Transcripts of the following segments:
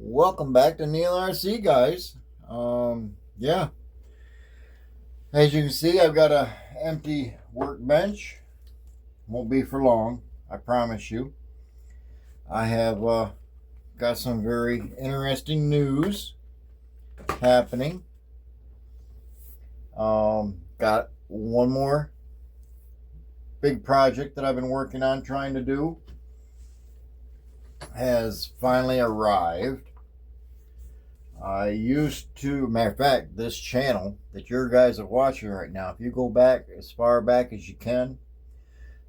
Welcome back to Neil RC, guys. Yeah, as you can see, I've got a empty workbench. Won't be for long, I promise you. I have got some very interesting news happening. Got one more big project that I've been working on trying to do has finally arrived. I used to, matter of fact, this channel that your guys are watching right now, if you go back as far back as you can,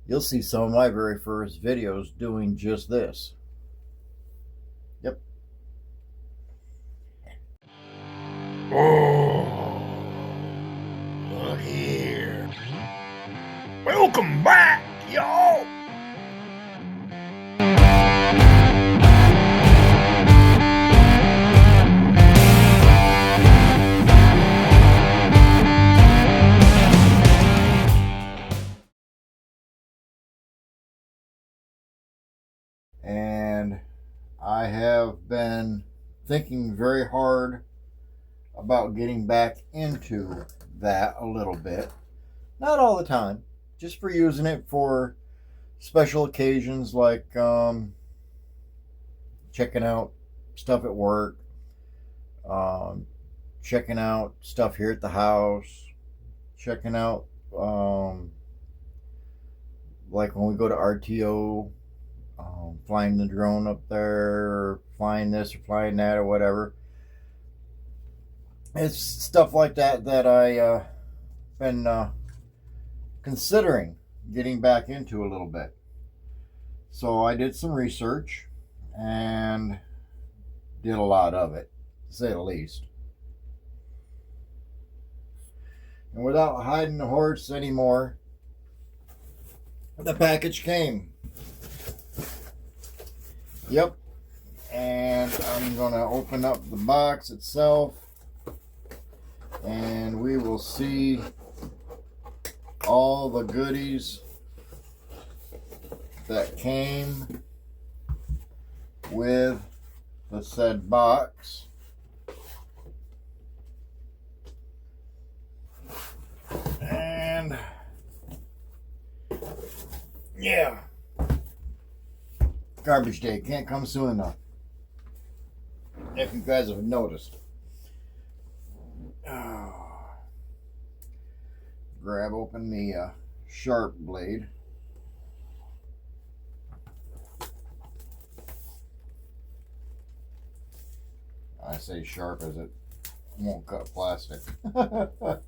you'll see some of my very first videos doing just this. Yep. Oh, look here. Welcome back, y'all. And I have been thinking very hard about getting back into that a little bit. Not all the time, just for using it for special occasions like checking out stuff at work, checking out stuff here at the house, checking out like when we go to RTO, flying the drone up there, flying this or flying that or whatever. It's stuff like that that I been considering getting back into a little bit. So I did some research and did a lot of it, to say the least. And without hiding the horse anymore, the package came. Yep. And I'm going to open up the box itself and we will see all the goodies that came with the said box. And yeah, garbage day can't come soon enough, if you guys have noticed. Grab open the sharp blade. I say sharp as it won't cut plastic. But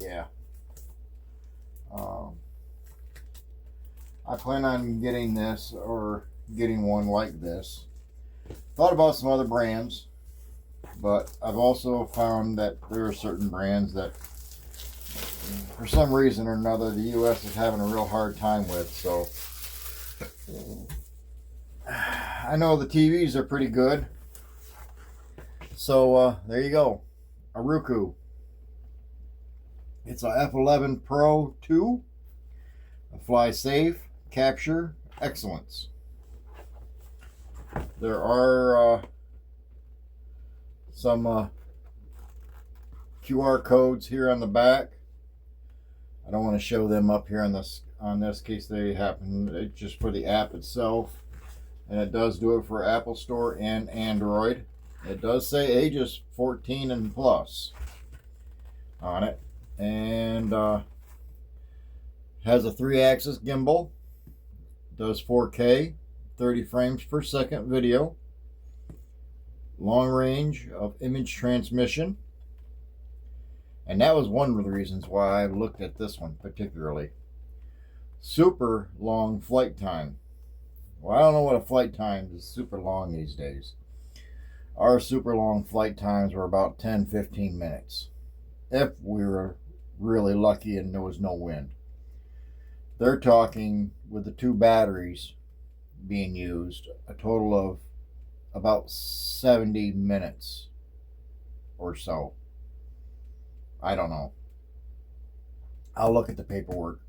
yeah. I plan on getting this or getting one like this. Thought about some other brands, but I've also found that there are certain brands that for some reason or another the US is having a real hard time with. So I know the TVs are pretty good. So there you go, a Roku. It's a F11 PRO-2, a fly safe, capture, excellence. There are some QR codes here on the back. I don't want to show them up here on this case they happen. It's just for the app itself, and it does do it for Apple Store and Android. It does say ages 14 and plus on it, and has a 3-axis gimbal, does 4K 30 frames per second video, long range of image transmission, and that was one of the reasons why I looked at this one particularly. Super long flight time. Well, I don't know what a flight time is super long these days. Our super long flight times were about 10-15 minutes if we were really lucky and there was no wind. They're talking, with the 2 batteries being used, a total of about 70 minutes or so. I don't know. I'll look at the paperwork.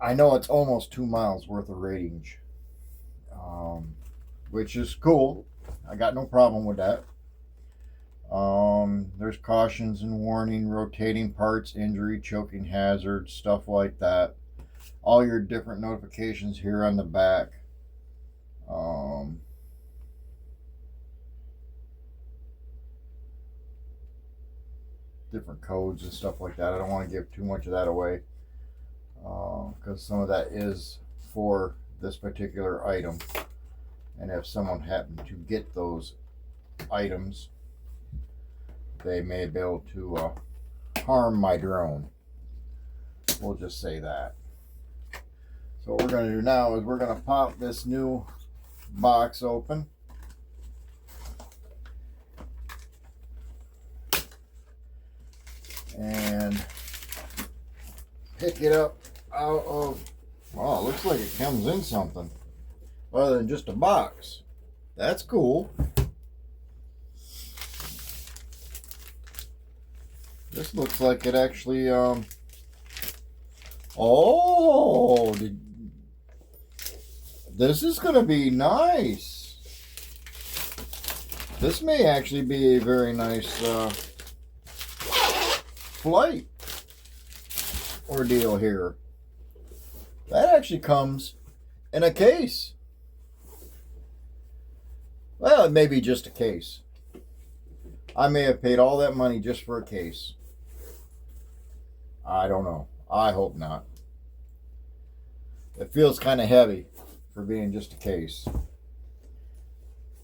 I know it's almost 2 miles worth of range. which is cool. I got no problem with that. There's cautions and warning, rotating parts, injury, choking hazards, stuff like that. All your different notifications here on the back. Different codes and stuff like that. I don't want to give too much of that away because some of that is for this particular item, and if someone happened to get those items, they may be able to harm my drone. We'll just say that. So what we're going to do now is we're going to pop this new box open. And pick it up out of, well, it looks like it comes in something other than just a box. That's cool. This looks like it actually, oh, this is going to be nice. This may actually be a very nice flight ordeal here. That actually comes in a case. Well, it may be just a case. I may have paid all that money just for a case. I don't know. I hope not. It feels kind of heavy for being just a case.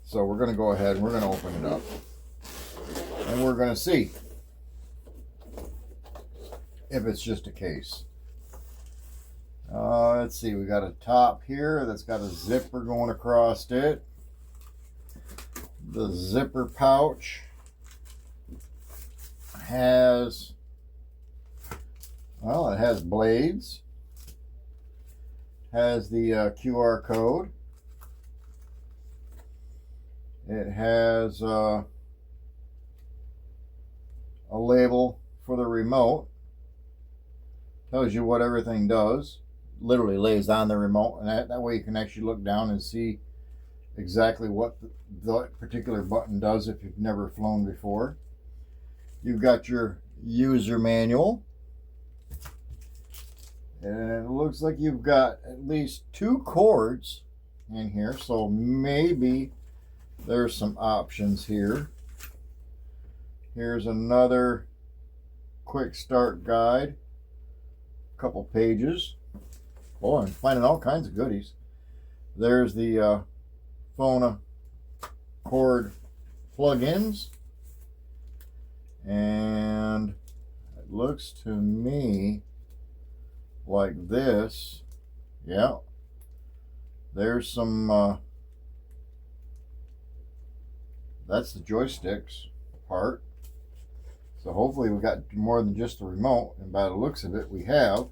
So we're going to go ahead and we're going to open it up. And we're going to see if it's just a case. Let's see, we got a top here that's got a zipper going across it. The zipper pouch has, well, it has blades, has the QR code, it has a label for the remote. Tells you what everything does. Literally lays on the remote, and that way you can actually look down and see exactly what the particular button does if you've never flown before. You've got your user manual, and it looks like you've got at least 2 cords in here, so maybe there's some options here. Here's another quick start guide. Couple pages. Oh, I'm finding all kinds of goodies. There's the phone cord plug-ins, and it looks to me like this. Yeah, there's some that's the joysticks part. So hopefully we got more than just the remote, and by the looks of it, we have.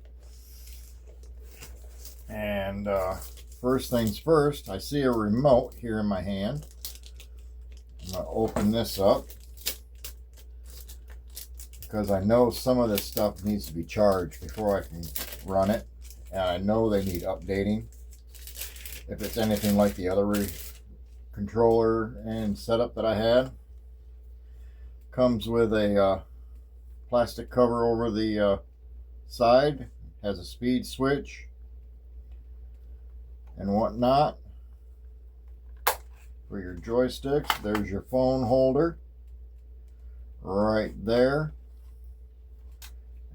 And first things first, I see a remote here in my hand. I'm going to open this up because I know some of this stuff needs to be charged before I can run it, and I know they need updating. If it's anything like the other controller and setup that I had. Comes with a plastic cover over the side, has a speed switch and whatnot for your joysticks. There's your phone holder right there,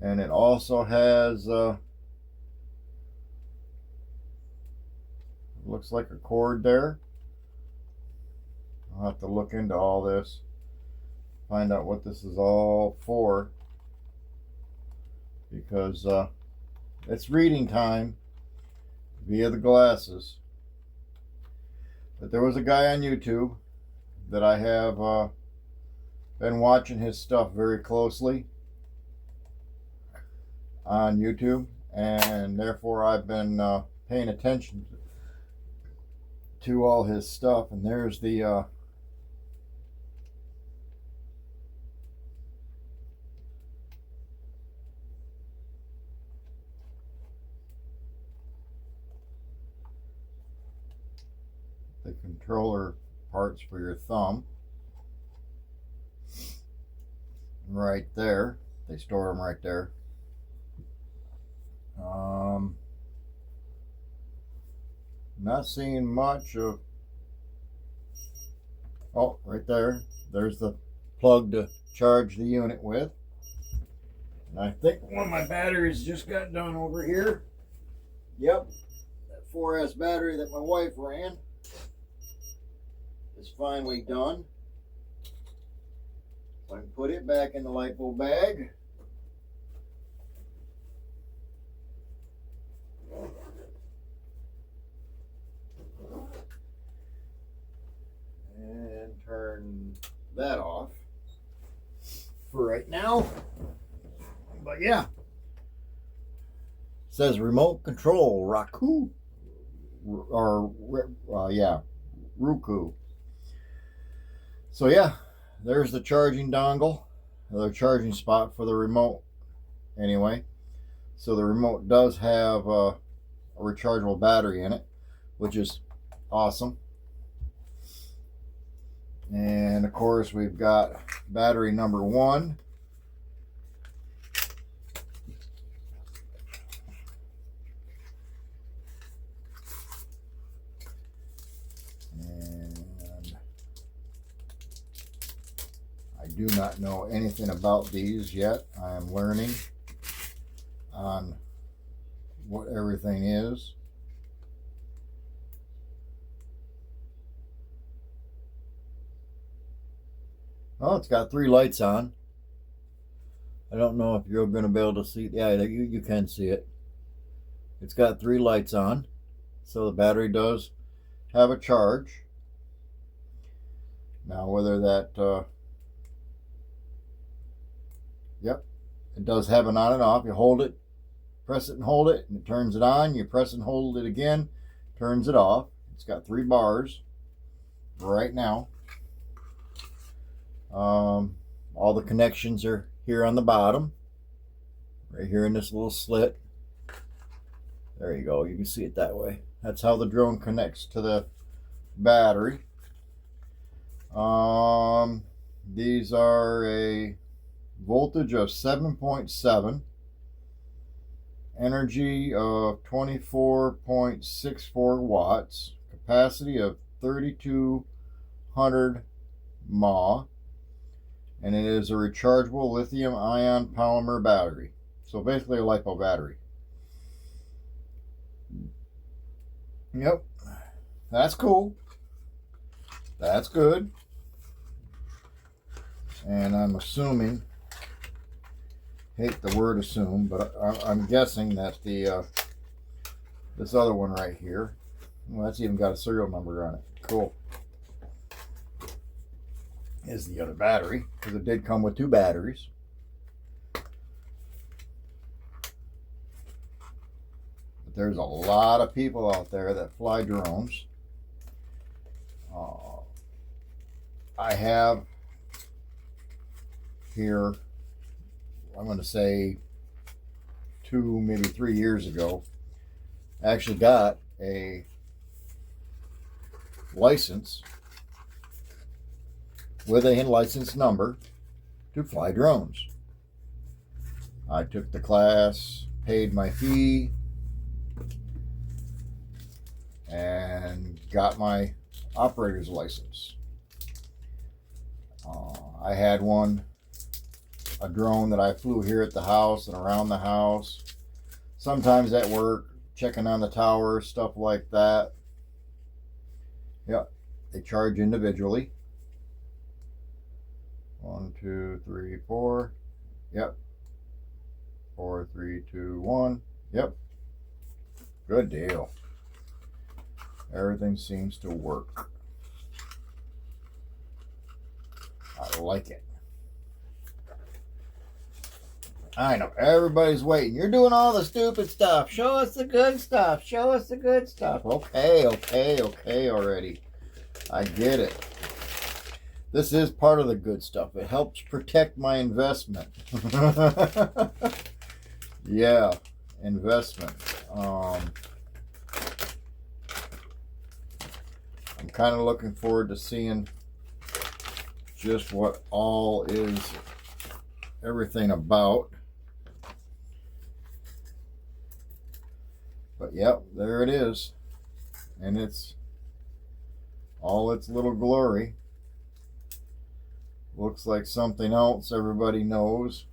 and it also has looks like a cord there. I'll have to look into all this, find out what this is all for, because it's reading time via the glasses. But there was a guy on YouTube that I have been watching his stuff very closely on YouTube, and therefore I've been paying attention to all his stuff. And there's the the controller parts for your thumb. Right there. They store them right there. Not seeing much of... Oh, right there. There's the plug to charge the unit with. And I think one of my batteries just got done over here. Yep. That 4S battery that my wife ran is finally done. So I can put it back in the LiPo bag. And turn that off for right now. But yeah, it says remote control Roku, or yeah, Roku. So yeah, there's the charging dongle, the charging spot for the remote. Anyway, so the remote does have a rechargeable battery in it, which is awesome. And of course, we've got battery number 1. And I do not know anything about these yet. I am learning on what everything is. Oh, it's got 3 lights on. I don't know if you're going to be able to see. Yeah, you can see it. It's got 3 lights on. So the battery does have a charge. Now whether that... yep. It does have an on and off. You hold it, press it and hold it, and it turns it on. You press and hold it again, turns it off. It's got 3 bars right now. All the connections are here on the bottom, right here in this little slit. There you go. You can see it that way. That's how the drone connects to the battery. These are a voltage of 7.7, energy of 24.64 watts, capacity of 3200 mAh, and it is a rechargeable lithium-ion polymer battery. So basically a LiPo battery. Yep, that's cool. That's good. And I'm assuming, hate the word assume, but I'm guessing that the this other one right here, well, that's even got a serial number on it. Cool. Is the other battery, because it did come with 2 batteries. But there's a lot of people out there that fly drones. I have here, I'm going to say 2, maybe 3 years ago, I actually got a license with a license number to fly drones. I took the class, paid my fee, and got my operator's license. I had a drone that I flew here at the house and around the house, sometimes at work, checking on the tower, stuff like that. Yeah, they charge individually. 1, 2, 3, 4. Yep. 4, 3, 2, 1. Yep. Good deal. Everything seems to work. I like it. I know everybody's waiting. You're doing all the stupid stuff. Show us the good stuff. Show us the good stuff. Okay already. I get it. This is part of the good stuff. It helps protect my investment. Yeah, investment. I'm kind of looking forward to seeing just what all is everything about. But yep, there it is. And it's all its little glory. Looks like something else everybody knows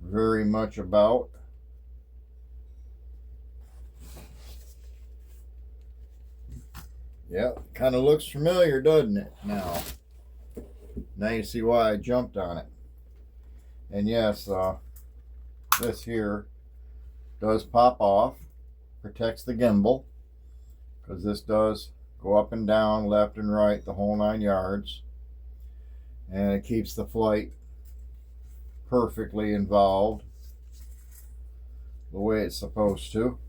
very much about. Yep, kind of looks familiar, doesn't it? Now you see why I jumped on it. And yes, this here does pop off, protects the gimbal, because this does go up and down, left and right, the whole 9 yards, and it keeps the flight perfectly involved the way it's supposed to.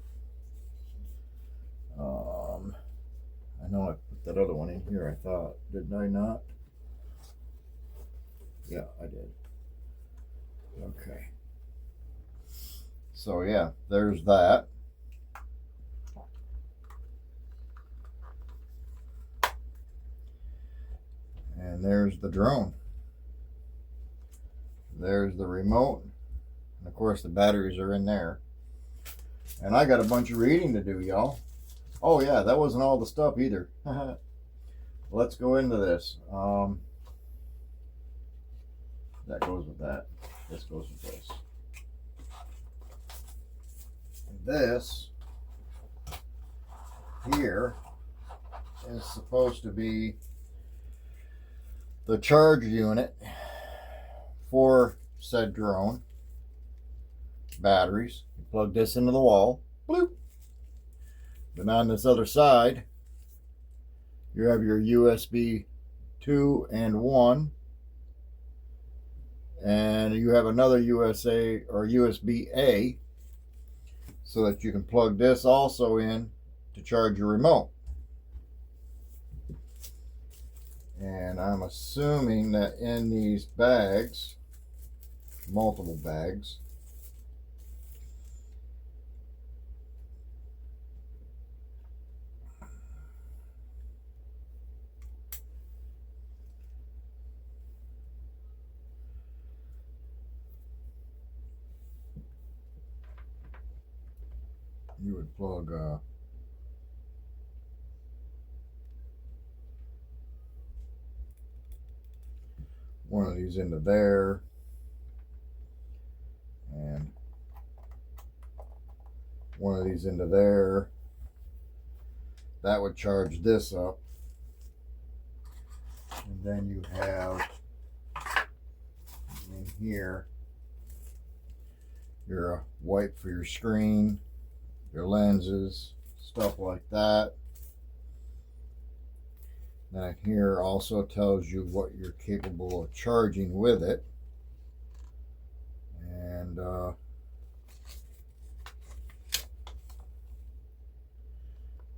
I know I put that other one in here, I thought. Didn't I not? Yeah, I did. Okay. So yeah, there's that. And there's the drone. There's the remote. And of course the batteries are in there. And I got a bunch of reading to do, y'all. Oh yeah, that wasn't all the stuff either. Let's go into this. That goes with that. This goes with this. And this here is supposed to be the charge unit for said drone. Batteries. You plug this into the wall. Bloop. Then on this other side, you have your USB 2 and 1. And you have another USA or USB-A, so that you can plug this also in to charge your remote. And I'm assuming that in these bags, multiple bags, you would plug one of these into there, and one of these into there. That would charge this up. And then you have in here your wipe for your screen, your lenses, stuff like that. That here also tells you what you're capable of charging with it. And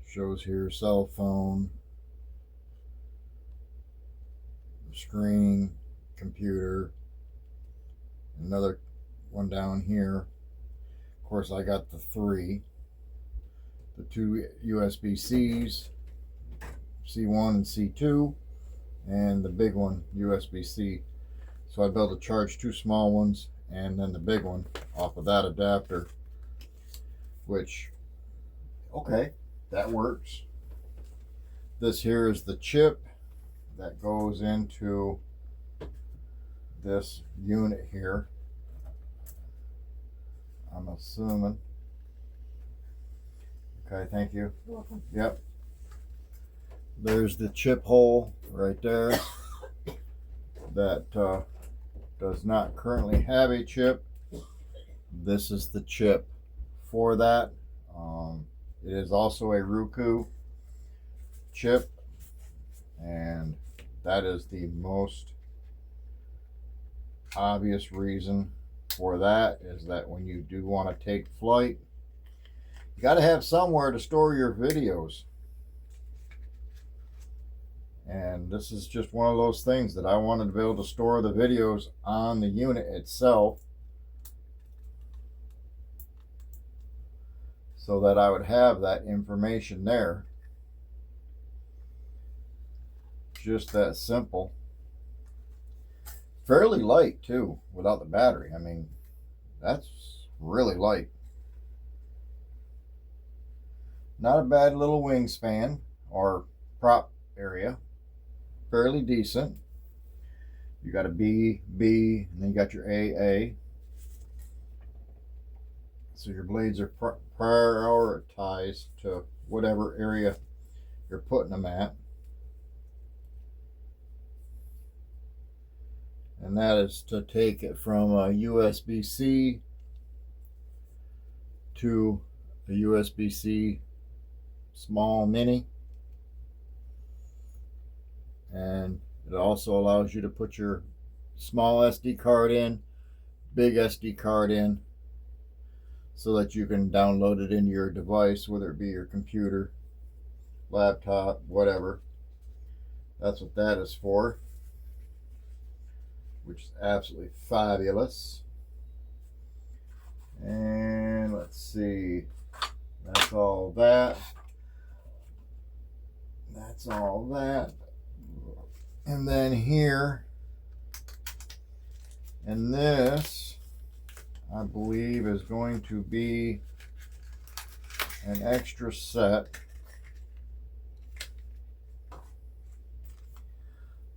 shows here cell phone, screen, computer, another one down here. Of course, I got the 3. The 2 USB-Cs, C1 and C2, and the big one, USB-C. So I'd be able to charge 2 small ones and then the big one off of that adapter, which, okay, that works. This here is the chip that goes into this unit here, I'm assuming. Okay, thank you. You're welcome. Yep. There's the chip hole right there that does not currently have a chip. This is the chip for that. It is also a Roku chip, and that is the most obvious reason for that, is that when you do want to take flight, you got to have somewhere to store your videos. And this is just one of those things that I wanted to be able to store the videos on the unit itself. so that I would have that information there. Just that simple. Fairly light too, without the battery. I mean, that's really light. Not a bad little wingspan or prop area. Fairly decent. You got a B, B, and then you got your A, A. So your blades are prioritized to whatever area you're putting them at. And that is to take it from a USB-C to a USB-C small mini. And it also allows you to put your small SD card in, big SD card in, so that you can download it into your device, whether it be your computer, laptop, whatever. That's what that is for, which is absolutely fabulous. And let's see, that's all that. That's all that. And then here, and this, I believe, is going to be an extra set.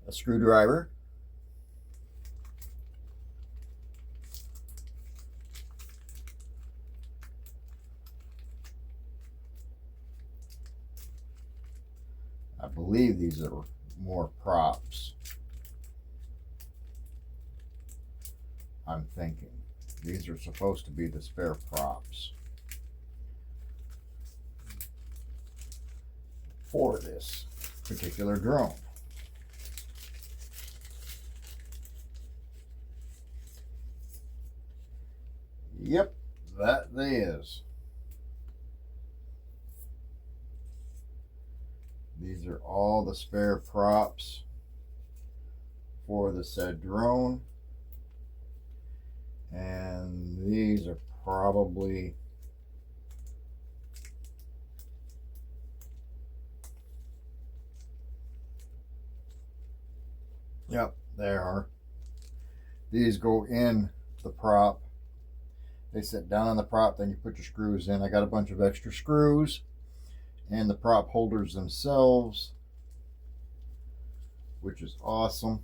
A screwdriver. I believe these are more props. I'm thinking these are supposed to be the spare props for this particular drone. Yep, that they is. These are all the spare props for the said drone. And these are probably yep, they are. These go in the prop. They sit down on the prop, then you put your screws in. I got a bunch of extra screws and the prop holders themselves, which is awesome.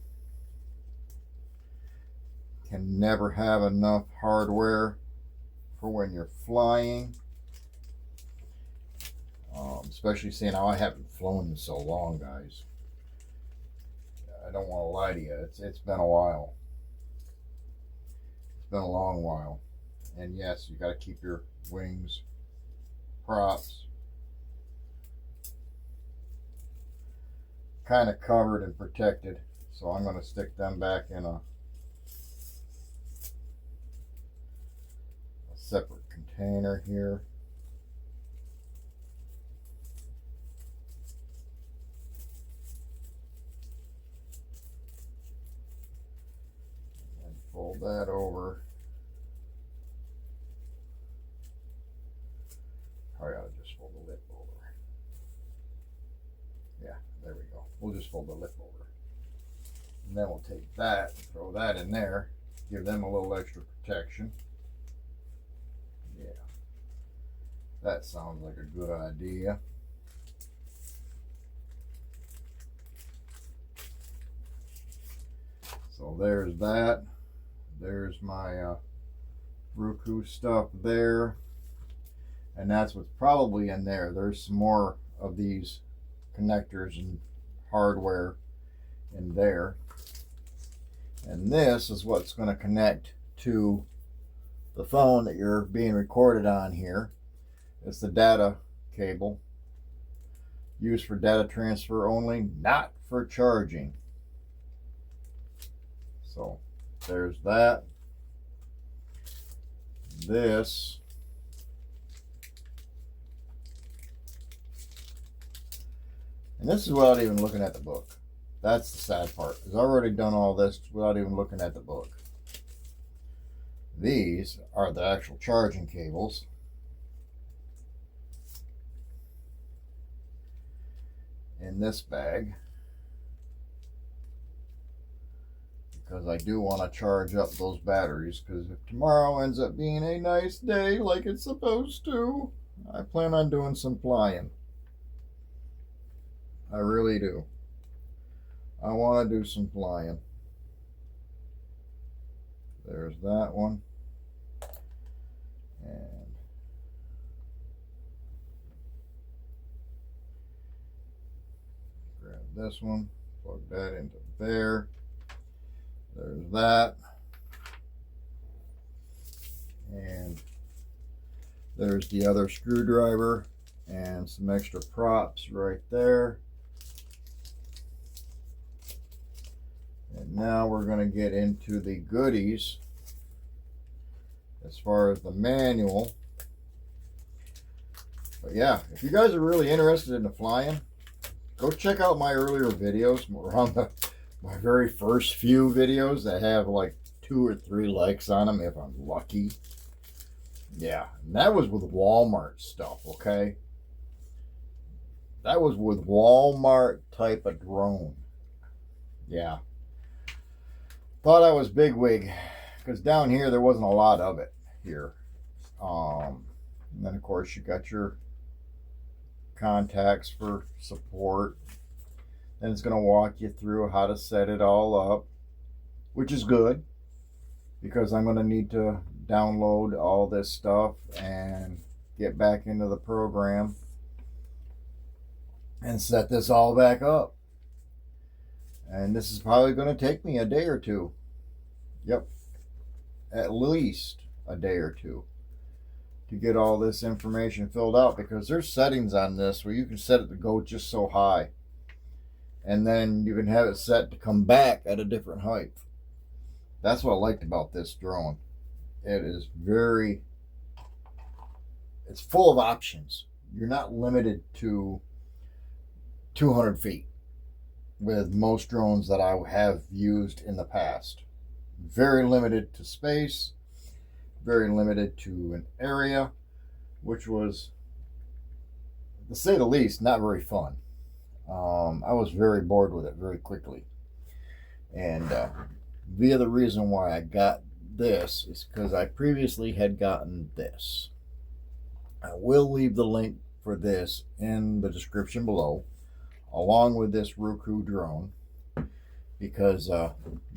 Can never have enough hardware for when you're flying, especially seeing how I haven't flown in so long, guys. I don't want to lie to you, it's been a while. It's been a long while. And yes, you got to keep your wings, props, kind of covered and protected. So I'm going to stick them back in a separate container here. And fold that over. I gotta just fold the lip over. Yeah, there we go. We'll just fold the lip over. And then we'll take that, throw that in there, give them a little extra protection. Yeah, that sounds like a good idea. So there's that. There's my Roku stuff there. And that's what's probably in there. There's some more of these connectors and hardware in there. And this is what's going to connect to the phone that you're being recorded on here. It's the data cable, used for data transfer only, not for charging. So there's that. This and this is without even looking at the book. That's the sad part, is I've already done all this without even looking at the book. These are the actual charging cables. in this bag, because I do want to charge up those batteries, because if tomorrow ends up being a nice day like it's supposed to, I plan on doing some flying. I really do. I want to do some flying. There's that one. And grab this one, plug that into there. There's that. And there's the other screwdriver and some extra props right there. And now we're going to get into the goodies as far as the manual. But yeah, if you guys are really interested in the flying, go check out my earlier videos around my very first few videos that have like 2 or 3 likes on them if I'm lucky. Yeah, and that was with Walmart stuff, okay? That was with Walmart type of drone. Yeah. Thought I was bigwig, because down here there wasn't a lot of it here. And then of course you got your contacts for support. Then it's going to walk you through how to set it all up, which is good, because I'm going to need to download all this stuff and get back into the program and set this all back up. And this is probably going to take me a day or two. Yep. At least a day or two to get all this information filled out, because there's settings on this where you can set it to go just so high. And then you can have it set to come back at a different height. That's what I liked about this drone. It is it's full of options. You're not limited to 200 feet. With most drones that I have used in the past. Very limited to space, very limited to an area, which was, to say the least, not very fun. I was very bored with it very quickly. And the other reason why I got this is because I previously had gotten this. I will leave the link for this in the description below, along with this Roku drone, because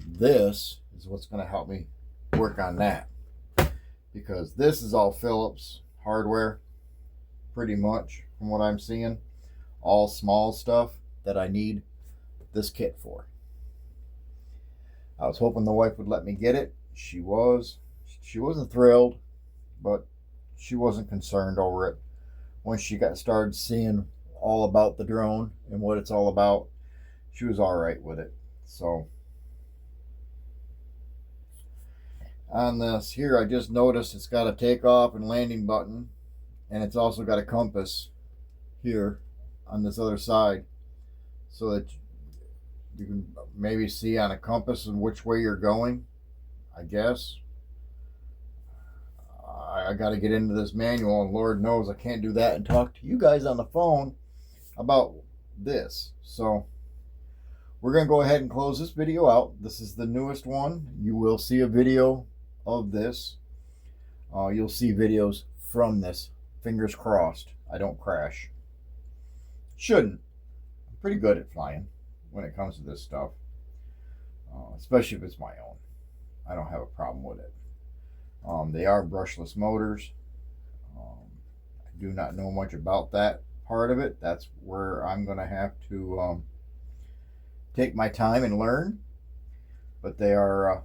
this is what's going to help me work on that, because this is all Philips hardware, pretty much, from what I'm seeing, all small stuff that I need this kit for. I was hoping the wife would let me get it. She wasn't thrilled, but she wasn't concerned over it. Once she got started seeing all about the drone and what it's all about, she was all right with it. So on this here, I just noticed it's got a takeoff and landing button, and it's also got a compass here on this other side, so that you can maybe see on a compass and which way you're going, I guess. I got to get into this manual, and Lord knows I can't do that and talk to you guys on the phone about this. So we're going to go ahead and close this video out. This is the newest one. You will see a video of this. You'll see videos from this. Fingers crossed I don't crash. Shouldn't. I'm pretty good at flying when it comes to this stuff, especially if it's my own. I don't have a problem with it. They are brushless motors. I do not know much about that part of it. That's where I'm going to have to take my time and learn. But they are,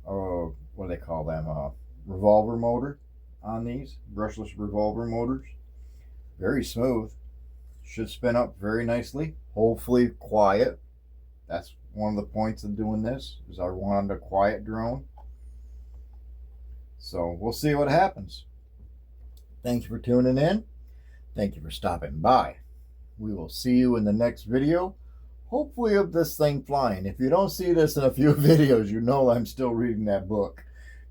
what do they call them? Revolver motor on these. Brushless revolver motors. Very smooth. Should spin up very nicely. Hopefully quiet. That's one of the points of doing this, is I wanted a quiet drone. So we'll see what happens. Thank you for tuning in. Thank you for stopping by. We will see you in the next video, hopefully of this thing flying. If you don't see this in a few videos, you know I'm still reading that book,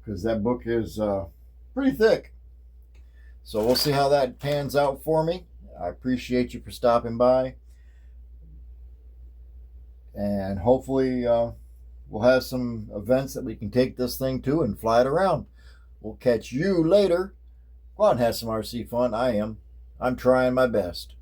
because that book is pretty thick. So we'll see how that pans out for me. I appreciate you for stopping by. And hopefully we'll have some events that we can take this thing to and fly it around. We'll catch you later. Go out and have some RC fun. I'm trying my best.